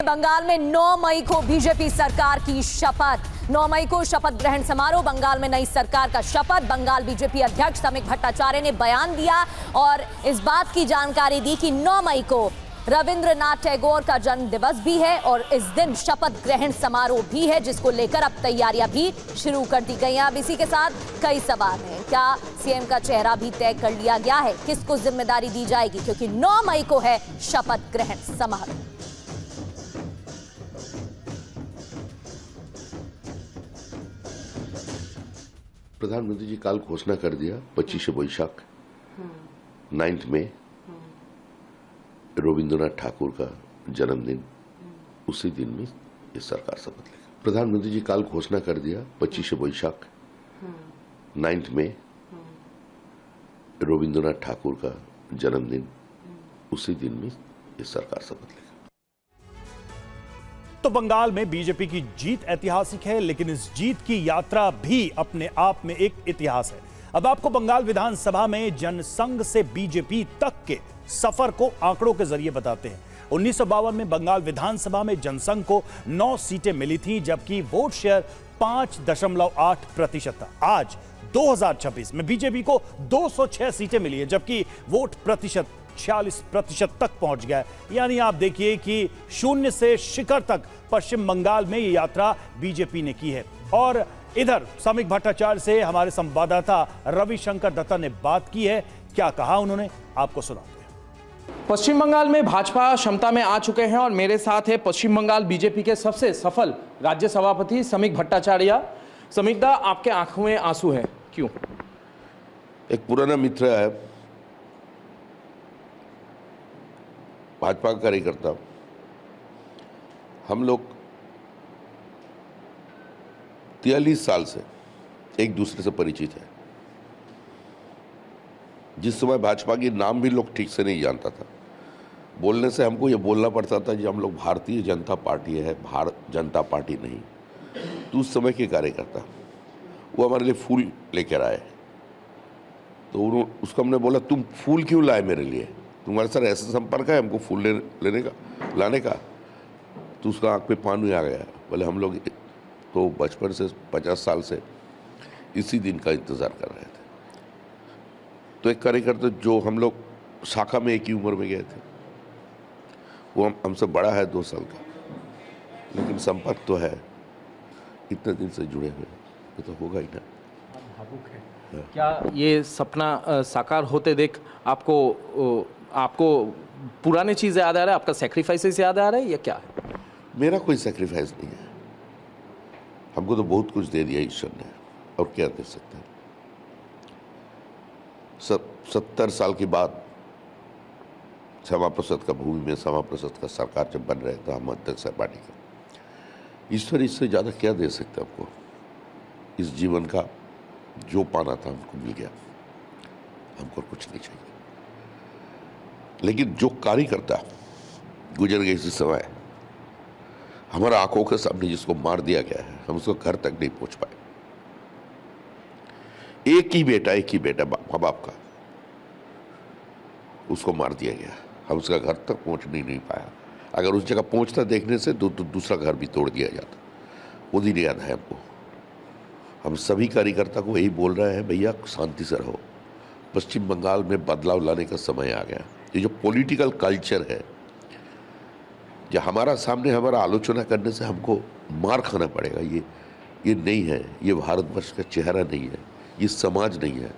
बंगाल में 9 मई को बीजेपी सरकार की शपथ। 9 मई को शपथ ग्रहण समारोह, बंगाल में नई सरकार का शपथ। बंगाल बीजेपी अध्यक्ष समीक भट्टाचार्य ने बयान दिया और इस बात की जानकारी दी कि 9 मई को रविंद्रनाथ टैगोर का जन्म दिवस भी है और इस दिन शपथ ग्रहण समारोह भी है, जिसको लेकर अब तैयारियां भी शुरू कर दी गई हैं। अब इसी के साथ कई सवाल हैं। क्या सीएम का चेहरा भी तय कर लिया गया है? किसको जिम्मेदारी दी जाएगी? क्योंकि 9 मई को है शपथ ग्रहण समारोह। प्रधानमंत्री जी कल घोषणा कर दिया 25 वैशाख 9 मई रविंद्रनाथ ठाकुर का जन्मदिन, उसी दिन में ये सरकार शपथ लेगी। प्रधानमंत्री जी कल घोषणा कर दिया 25 वैशाख 9 मई रविंद्रनाथ ठाकुर का जन्मदिन, उसी दिन में ये सरकार शपथ लेगी। तो बंगाल में बीजेपी की जीत ऐतिहासिक है, लेकिन इस जीत की यात्रा भी अपने आप में एक इतिहास है। अब आपको बंगाल विधानसभा में जनसंघ से बीजेपी तक के सफर को आंकड़ों के जरिए बताते हैं। 1952 में बंगाल विधानसभा में जनसंघ को 9 सीटें मिली थी, जबकि वोट शेयर 5.8% था। आज 2026 में बीजेपी को 206 सीटें मिली है, जबकि वोट प्रतिशत 46% तक पहुंच गया है। यानी आप देखिए कि शून्य से शिखर तक पश्चिम बंगाल में ये यात्रा बीजेपी ने की है। और इधर समीक भट्टाचार्य से हमारे संवाददाता रविशंकर दत्ता ने बात की है। क्या कहा उन्होंने, आपको सुनाते हैं। पश्चिम बंगाल में भाजपा क्षमता में आ चुके हैं और मेरे साथ है पश्चिम बंगाल बीजेपी के सबसे सफल राज्य सभापति समीक भट्टाचार्य। समीक दा, आपके आंखों में आंसू है, क्यों? एक पुराना मित्र है, भाजपा का कार्यकर्ता। हम लोग 43 साल से एक दूसरे से परिचित है। जिस समय भाजपा के नाम भी लोग ठीक से नहीं जानता था, बोलने से हमको ये बोलना पड़ता था कि हम लोग भारतीय जनता पार्टी है, भारत जनता पार्टी नहीं। तो उस समय के कार्यकर्ता वो हमारे लिए फूल लेकर आए, तो उसको हमने बोला तुम फूल क्यों लाए मेरे लिए, तुम्हारे साथ ऐसा संपर्क है हमको फूल लाने का। तो उसका आँख पे पानी आ गया। बोले हम लोग तो बचपन से 50 साल से इसी दिन का इंतज़ार कर रहे थे। तो एक कार्यकर्ता जो हम लोग शाखा में एक ही उम्र में गए थे, वो हमसे बड़ा है 2 साल का, लेकिन संपर्क तो है, इतने दिन से जुड़े हुए, ये तो होगा ही ना। भावुक है। क्या ये सपना साकार होते देख आपको पुरानी चीज़ें याद आ रहा है, आपका सेक्रीफाइसेस याद आ रहा है, या क्या है? मेरा कोई सेक्रीफाइस नहीं है। हमको तो बहुत कुछ दे दिया ईश्वर ने, और क्या दे सकते हैं। 70 साल के बाद श्यामा प्रसाद का भूमि में श्यामा प्रसाद का सरकार जब बन रहे थे, हम अध्यक्ष पार्टी का, ईश्वर इससे ज़्यादा क्या दे सकते हमको? इस जीवन का जो पाना था हमको मिल गया, हमको कुछ नहीं चाहिए। लेकिन जो कार्यकर्ता गुजर गए इसी समय, हमारा आंखों के सामने जिसको मार दिया गया है, हम उसको घर तक नहीं पहुंच पाए। एक ही बेटा माँ बाप का, उसको मार दिया गया, हम उसका घर तक पहुंच नहीं पाया। अगर उस जगह पहुंचता देखने से तो दूसरा घर भी तोड़ दिया जाता। वो दिन याद है हमको। हम सभी कार्यकर्ता को यही बोल रहे हैं, भैया शांति से रहो। पश्चिम बंगाल में बदलाव लाने का समय आ गया। ये जो पॉलिटिकल कल्चर है, जो हमारा सामने हमारा आलोचना करने से हमको मार खाना पड़ेगा, ये नहीं है। ये भारतवर्ष का चेहरा नहीं है, ये समाज नहीं है।